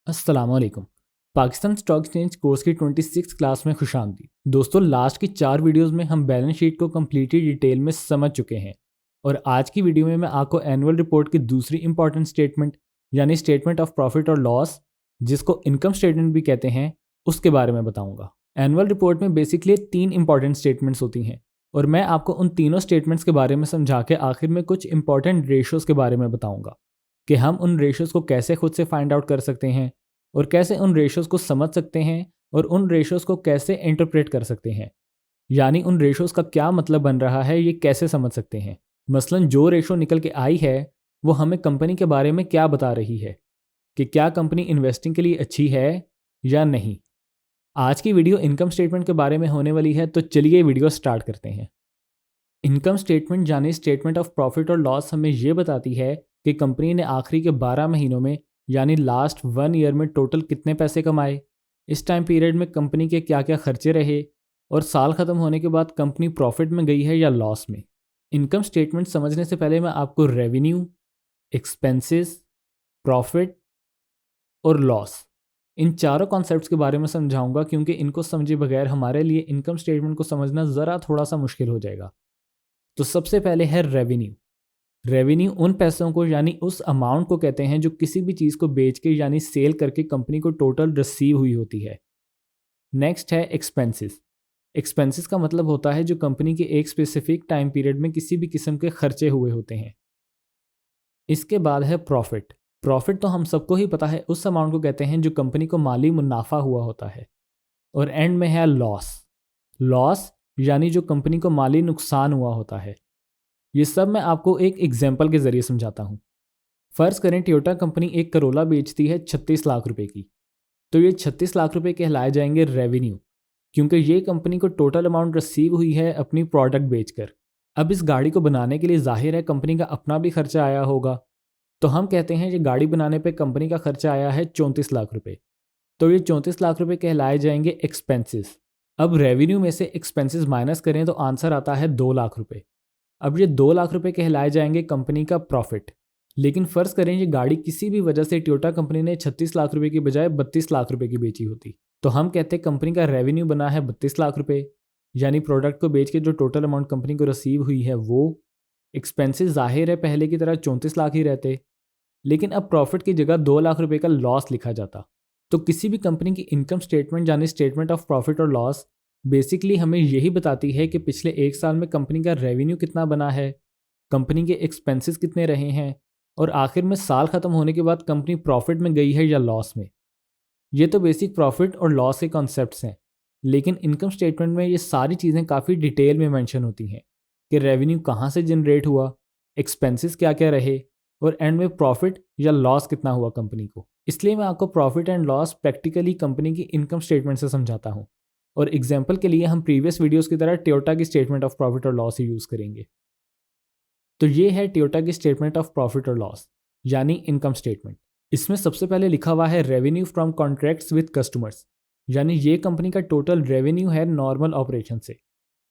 अस्सलामुअलैकुम। Pakistan stock exchange course की 26 class में खुशामदीद। दोस्तों, लास्ट की 4 वीडियोस में हम बैलेंस शीट को कम्प्लीटली डिटेल में समझ चुके हैं और आज की वीडियो में मैं आपको एनुअल रिपोर्ट की दूसरी इंपॉर्टेंट स्टेटमेंट यानी स्टेटमेंट ऑफ प्रॉफिट और लॉस, जिसको इनकम स्टेटमेंट भी कहते हैं, उसके बारे में बताऊंगा। एनुअल रिपोर्ट में बेसिकली 3 इंपॉर्टेंट स्टेटमेंट्स होती हैं और मैं आपको उन तीनों स्टेटमेंट्स के बारे में समझा के आखिर में कुछ इंपॉर्टेंट रेशोज़ के बारे में बताऊंगा कि हम उन रेशोज़ को कैसे खुद से फाइंड आउट कर सकते हैं और कैसे उन रेशोज़ को समझ सकते हैं और उन रेशोज़ को कैसे इंटरप्रेट कर सकते हैं, यानी उन रेशोज़ का क्या मतलब बन रहा है, ये कैसे समझ सकते हैं। मसलन जो रेशो निकल के आई है वो हमें कंपनी के बारे में क्या बता रही है कि क्या कंपनी इन्वेस्टिंग के लिए अच्छी है या नहीं। आज की वीडियो इनकम स्टेटमेंट के बारे में होने वाली है, तो चलिए वीडियो स्टार्ट करते हैं। इनकम स्टेटमेंट यानी स्टेटमेंट ऑफ प्रॉफिट और लॉस हमें ये बताती है कि कंपनी ने आखिरी के 12 महीनों में यानी लास्ट 1 ईयर में टोटल कितने पैसे कमाए, इस टाइम पीरियड में कंपनी के क्या क्या खर्चे रहे और साल ख़त्म होने के बाद कंपनी प्रॉफिट में गई है या लॉस में। इनकम स्टेटमेंट समझने से पहले मैं आपको रेवेन्यू, एक्सपेंसेस, प्रॉफिट और लॉस, इन चारों कॉन्सेप्ट्स के बारे में समझाऊंगा, क्योंकि इनको समझे बगैर हमारे लिए इनकम स्टेटमेंट को समझना ज़रा थोड़ा सा मुश्किल हो जाएगा। तो सबसे पहले है रेवेन्यू। रेवेन्यू उन पैसों को यानी उस अमाउंट को कहते हैं जो किसी भी चीज़ को बेच के यानी सेल करके कंपनी को टोटल रिसीव हुई होती है। नेक्स्ट है एक्सपेंसेस। एक्सपेंसेस का मतलब होता है जो कंपनी के एक स्पेसिफिक टाइम पीरियड में किसी भी किस्म के खर्चे हुए होते हैं। इसके बाद है प्रॉफिट। प्रॉफिट तो हम सबको ही पता है, उस अमाउंट को कहते हैं जो कंपनी को माली मुनाफा हुआ होता है। और एंड में है लॉस। लॉस यानी जो कंपनी को माली नुकसान हुआ होता है। ये सब मैं आपको एक एग्जाम्पल के ज़रिए समझाता हूँ। फ़र्ज़ करें टोयोटा कंपनी एक करोला बेचती है 36 लाख रुपए की, तो ये 36 लाख रुपए कहलाए जाएंगे रेवेन्यू, क्योंकि ये कंपनी को टोटल अमाउंट रिसीव हुई है अपनी प्रोडक्ट बेचकर। अब इस गाड़ी को बनाने के लिए जाहिर है कंपनी का अपना भी खर्चा आया होगा, तो हम कहते हैं ये गाड़ी बनाने पे कंपनी का खर्चा आया है 34 लाख रुपए, तो ये 34 लाख रुपए कहलाए जाएंगे एक्सपेंसेस। अब रेवेन्यू में से एक्सपेंसेस माइनस करें तो आंसर आता है 2 लाख रुपए। अब ये 2 लाख रुपए कहलाए जाएंगे कंपनी का प्रॉफिट। लेकिन फ़र्ज़ करें ये गाड़ी किसी भी वजह से टोयोटा कंपनी ने 36 लाख रुपए की बजाय 32 लाख रुपए की बेची होती, तो हम कहते हैं कंपनी का रेवेन्यू बना है 32 लाख रुपए, यानी प्रोडक्ट को बेच के जो टोटल अमाउंट कंपनी को रिसीव हुई है वो। एक्सपेंसेस ज़ाहिर है पहले की तरह 34 लाख ही रहते, लेकिन अब प्रॉफिट की जगह 2 लाख रुपए का लॉस लिखा जाता। तो किसी भी कंपनी की इनकम स्टेटमेंट यानी स्टेटमेंट ऑफ प्रॉफिट और लॉस बेसिकली हमें यही बताती है कि पिछले एक साल में कंपनी का रेवेन्यू कितना बना है, कंपनी के एक्सपेंसेस कितने रहे हैं और आखिर में साल ख़त्म होने के बाद कंपनी प्रॉफिट में गई है या लॉस में। ये तो बेसिक प्रॉफिट और लॉस के कॉन्सेप्ट्स हैं, लेकिन इनकम स्टेटमेंट में ये सारी चीज़ें काफ़ी डिटेल में मेंशन होती हैं कि रेवेन्यू कहाँ से जनरेट हुआ, एक्सपेंसेस क्या क्या रहे और एंड में प्रॉफिट या लॉस कितना हुआ कंपनी को। इसलिए मैं आपको profit and loss practically company की इनकम स्टेटमेंट से समझाता हूँ और एग्जाम्पल के लिए हम प्रीवियस वीडियोज़ की तरह टोयोटा की स्टेटमेंट ऑफ प्रॉफिट और लॉस ही यूज़ करेंगे। तो ये है टोयोटा की स्टेटमेंट ऑफ प्रॉफिट और लॉस यानी इनकम स्टेटमेंट। इसमें सबसे पहले लिखा हुआ है revenue from contracts with customers, यानी ये कंपनी का टोटल रेवेन्यू है नॉर्मल ऑपरेशन से,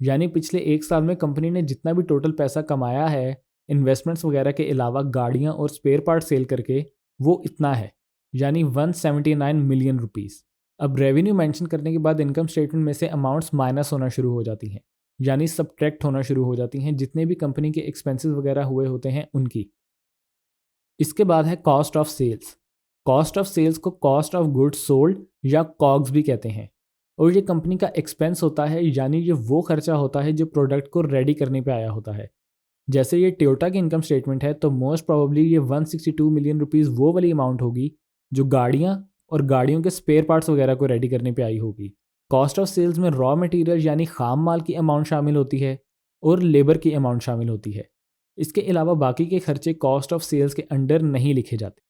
यानी पिछले एक साल में कंपनी ने जितना भी टोटल पैसा कमाया है इन्वेस्टमेंट्स वगैरह के अलावा गाड़ियाँ और स्पेयर पार्ट सेल करके, वो इतना है, यानी 179 मिलियन रुपीज़। अब रेवेन्यू मेंशन करने के बाद इनकम स्टेटमेंट में से अमाउंट्स माइनस होना शुरू हो जाती हैं, यानी सब्ट्रैक्ट होना शुरू हो जाती हैं जितने भी कंपनी के एक्सपेंसेस वगैरह हुए होते हैं उनकी। इसके बाद है cost of sales. Cost of sales को कॉस्ट ऑफ गुड्स सोल्ड या कॉग्स भी कहते हैं और ये कंपनी का एक्सपेंस होता है, यानी ये वो खर्चा होता है जो प्रोडक्ट को रेडी करने पे आया होता है। जैसे ये टोयोटा की इनकम स्टेटमेंट है तो मोस्ट प्रोबेबली ये 162 मिलियन रुपीज़ वो वाली अमाउंट होगी जो गाड़ियाँ और गाड़ियों के स्पेयर पार्ट्स वगैरह को रेडी करने पे आई होगी। कॉस्ट ऑफ सेल्स में रॉ मटेरियल यानी खाम माल की अमाउंट शामिल होती है और लेबर की अमाउंट शामिल होती है। इसके अलावा बाकी के खर्चे कॉस्ट ऑफ सेल्स के अंडर नहीं लिखे जाते।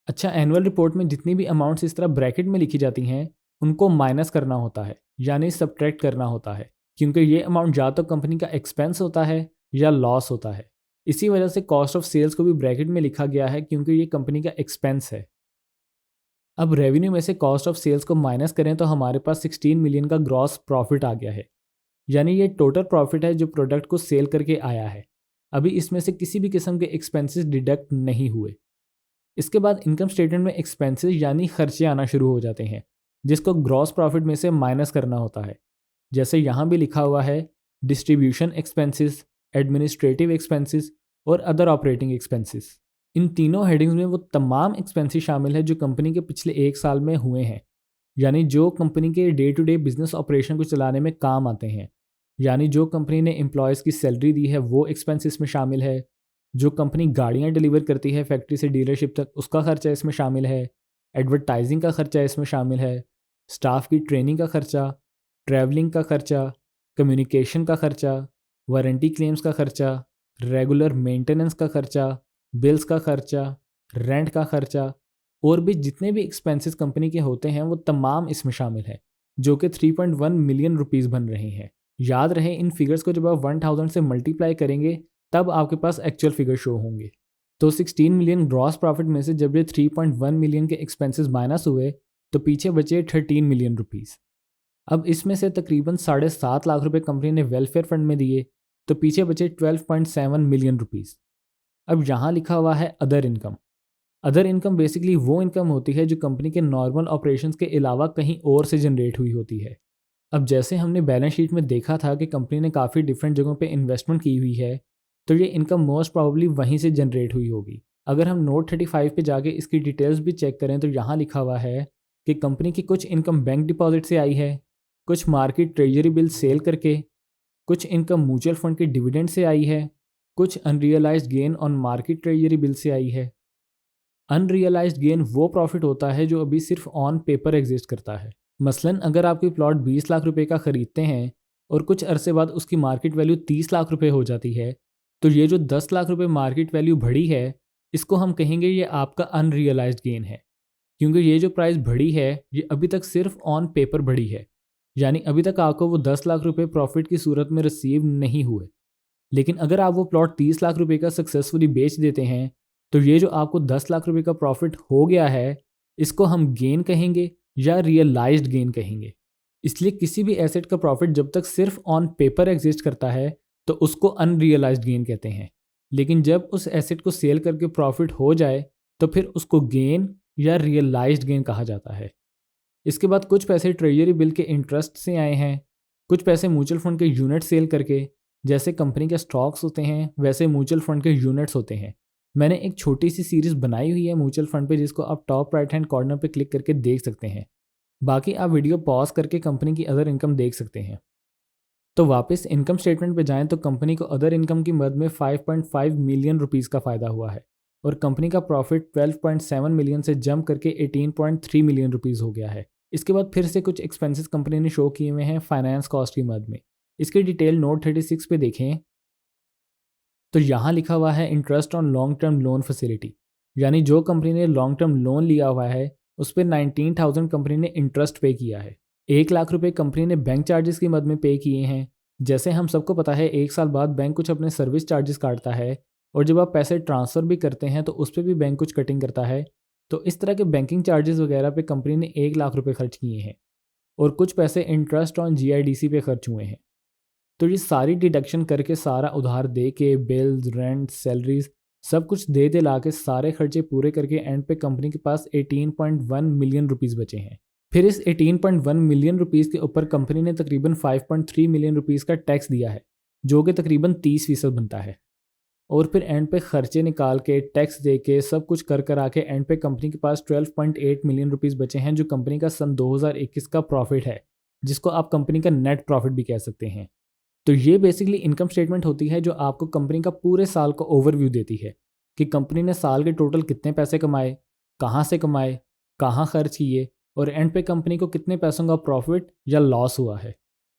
अच्छा, एनुअल रिपोर्ट में जितनी भी अमाउंट्स इस तरह ब्रैकेट में लिखी जाती हैं उनको माइनस करना होता है, यानी सब्ट्रैक्ट करना होता है, क्योंकि ये अमाउंट या तो कंपनी का एक्सपेंस होता है या लॉस होता है। इसी वजह से कॉस्ट ऑफ सेल्स को भी ब्रैकेट में लिखा गया है, क्योंकि ये कंपनी का एक्सपेंस है। अब रेवेन्यू में से कॉस्ट ऑफ सेल्स को माइनस करें तो हमारे पास 16 मिलियन का ग्रॉस प्रॉफिट आ गया है, यानी ये टोटल प्रॉफिट है जो प्रोडक्ट को सेल करके आया है। अभी इसमें से किसी भी किस्म के एक्सपेंसेस डिडक्ट नहीं हुए। इसके बाद इनकम स्टेटमेंट में एक्सपेंसेस यानी खर्चे आना शुरू हो जाते हैं, जिसको ग्रॉस प्रॉफिट में से माइनस करना होता है। जैसे यहाँ भी लिखा हुआ है, डिस्ट्रीब्यूशन एक्सपेंसेस, एडमिनिस्ट्रेटिव एक्सपेंसेस और अदर ऑपरेटिंग एक्सपेंसेस। इन तीनों हेडिंग्स में वो तमाम एक्सपेंसेस शामिल है जो कंपनी के पिछले 1 साल में हुए हैं, यानी जो कंपनी के day to day business operation को चलाने में काम आते हैं। यानी जो कंपनी ने एम्प्लॉयज़ की सैलरी दी है वो एक्सपेंसेस में शामिल है, जो कंपनी गाड़ियाँ डिलीवर करती है फैक्ट्री से डीलरशिप तक उसका खर्चा इसमें शामिल है, एडवर्टाइजिंग का खर्चा इसमें शामिल है, स्टाफ की ट्रेनिंग का खर्चा, ट्रैवलिंग का खर्चा, कम्युनिकेशन का खर्चा, वारंटी क्लेम्स का खर्चा, रेगुलर मेंटेनेंस का खर्चा, बिल्स का खर्चा, रेंट का खर्चा और भी जितने भी एक्सपेंसेस कंपनी के होते हैं वो तमाम इसमें शामिल है, जो कि 3.1 मिलियन रुपीस बन रहे हैं। याद रहे इन फिगर्स को जब आप 1000 से मल्टीप्लाई करेंगे तब आपके पास एक्चुअल फिगर शो होंगे। तो 16 मिलियन ग्रॉस प्रॉफिट में से जब ये 3.1 मिलियन के एक्सपेंसेस माइनस हुए तो पीछे बचे 13 मिलियन रुपीस। अब इसमें से तकरीबन 7.5 लाख रुपए कंपनी ने वेलफेयर फंड में दिए, तो पीछे बचे 12.7 मिलियन रुपीस। अब यहाँ लिखा हुआ है other income. Other income basically वो इनकम होती है जो कंपनी के नॉर्मल ऑपरेशंस के अलावा कहीं और से जनरेट हुई होती है। अब जैसे हमने बैलेंस शीट में देखा था कि कंपनी ने काफ़ी डिफरेंट जगहों पे इन्वेस्टमेंट की हुई है, तो ये इनकम मोस्ट प्रॉब्ली वहीं से जनरेट हुई होगी। अगर हम नोट 35 पे जाके इसकी डिटेल्स भी चेक करें तो यहाँ लिखा हुआ है कि कंपनी की कुछ इनकम बैंक डिपॉजिट से आई है, कुछ मार्केट ट्रेजरी बिल सेल करके, कुछ इनकम म्यूचुअल फंड के डिविडेंड से आई है, कुछ unrealised gain on market treasury bill से आई है। अनरियलाइज्ड गेन वो प्रॉफिट होता है जो अभी सिर्फ ऑन पेपर एग्जिस्ट करता है। मसलन अगर आप कोई प्लॉट 20 लाख रुपए का ख़रीदते हैं और कुछ अरसे बाद उसकी मार्केट वैल्यू 30 लाख रुपए हो जाती है, तो ये जो 10 लाख रुपए मार्केट वैल्यू बढ़ी है इसको हम कहेंगे ये आपका अनरियलाइज्ड गेन है, क्योंकि ये जो प्राइस बढ़ी है ये अभी तक सिर्फ ऑन पेपर बढ़ी है, यानी अभी तक आपको वो 10 लाख रुपए प्रॉफिट की सूरत में रिसीव नहीं हुए। लेकिन अगर आप वो प्लॉट 30 लाख रुपए का सक्सेसफुली बेच देते हैं तो ये जो आपको 10 लाख रुपए का प्रॉफिट हो गया है इसको हम गेन कहेंगे या रियलाइज्ड गेन कहेंगे। इसलिए किसी भी एसेट का प्रॉफिट जब तक सिर्फ ऑन पेपर एग्जिस्ट करता है तो उसको अनरियलाइज्ड गेन कहते हैं, लेकिन जब उस एसेट को सेल करके प्रॉफिट हो जाए तो फिर उसको गेन या रियलाइज्ड गेन कहा जाता है। इसके बाद कुछ पैसे ट्रेजरी बिल के इंटरेस्ट से आए हैं, कुछ पैसे म्यूचुअल फंड के यूनिट सेल करके, जैसे कंपनी के स्टॉक्स होते हैं वैसे म्यूचुअल फंड के यूनिट्स होते हैं। मैंने एक छोटी सी सीरीज़ बनाई हुई है म्यूचुअल फंड पे जिसको आप टॉप राइट हैंड कॉर्नर पे क्लिक करके देख सकते हैं। बाकी आप वीडियो पॉज करके कंपनी की अदर इनकम देख सकते हैं। तो वापस इनकम स्टेटमेंट पे जाएं तो कंपनी को अदर इनकम की मद में 5.5 मिलियन रुपीज़ का फ़ायदा हुआ है और कंपनी का प्रॉफिट 12.7 मिलियन से जंप करके 18.3 मिलियन रुपीज़ हो गया है। इसके बाद फिर से कुछ एक्सपेंसेस कंपनी ने शो किए हुए हैं फाइनेंस कॉस्ट की मद में। इसकी डिटेल नोट 36 पे देखें तो यहाँ लिखा हुआ है interest on long term loan facility, यानी जो कंपनी ने लॉन्ग टर्म लोन लिया हुआ है उस पर 19,000 कंपनी ने इंटरेस्ट पे किया है। 1 लाख रुपए कंपनी ने बैंक चार्जेस की मद में पे किए हैं। जैसे हम सबको पता है 1 साल बाद बैंक कुछ अपने सर्विस चार्जेस काटता है और जब आप पैसे ट्रांसफ़र भी करते हैं तो उस पर भी बैंक कुछ कटिंग करता है। तो इस तरह के बैंकिंग चार्जेस वगैरह पे कंपनी ने 1 लाख रुपए खर्च किए हैं और कुछ पैसे इंटरेस्ट ऑन GIDC पे खर्च हुए हैं। तो ये सारी डिडक्शन करके सारा उधार दे के बिल्स, रेंट, सैलरीज सब कुछ दे दे ला के सारे खर्चे पूरे करके एंड पे कंपनी के पास 18.1 मिलियन रुपीज़ बचे हैं। फिर इस 18.1 मिलियन रुपीज़ के ऊपर कंपनी ने तकरीबन 5.3 मिलियन रुपीज़ का टैक्स दिया है, जो कि तकरीबन 30% बनता है। और फिर एंड पे खर्चे निकाल के टैक्स दे के सब कुछ कर कर आके एंड पे कंपनी के पास 12.8 मिलियन रुपीज़ बचे हैं, जो कंपनी का सन 2021 का प्रॉफिट है, जिसको आप कंपनी का नेट प्रॉफिट भी कह सकते हैं। तो ये बेसिकली इनकम स्टेटमेंट होती है जो आपको कंपनी का पूरे साल का ओवरव्यू देती है कि कंपनी ने साल के टोटल कितने पैसे कमाए, कहाँ से कमाए, कहाँ खर्च किए और एंड पे कंपनी को कितने पैसों का प्रॉफिट या लॉस हुआ है।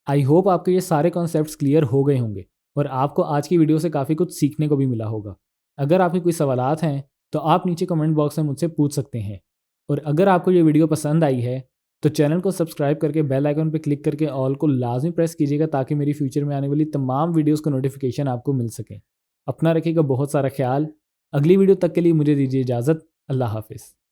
आई होप आपके ये सारे कॉन्सेप्ट्स क्लियर हो गए होंगे और आपको आज की वीडियो से काफ़ी कुछ सीखने को भी मिला होगा। अगर आपके कोई सवालात हैं तो आप नीचे कमेंट बॉक्स में मुझसे पूछ सकते हैं और अगर आपको ये वीडियो पसंद आई है तो चैनल को सब्सक्राइब करके बेल आइकन पर क्लिक करके ऑल को लाजमी प्रेस कीजिएगा ताकि मेरी फ्यूचर में आने वाली तमाम वीडियोस का नोटिफिकेशन आपको मिल सके। अपना रखिएगा बहुत सारा ख्याल। अगली वीडियो तक के लिए मुझे दीजिए इजाज़त। अल्लाह हाफिज़।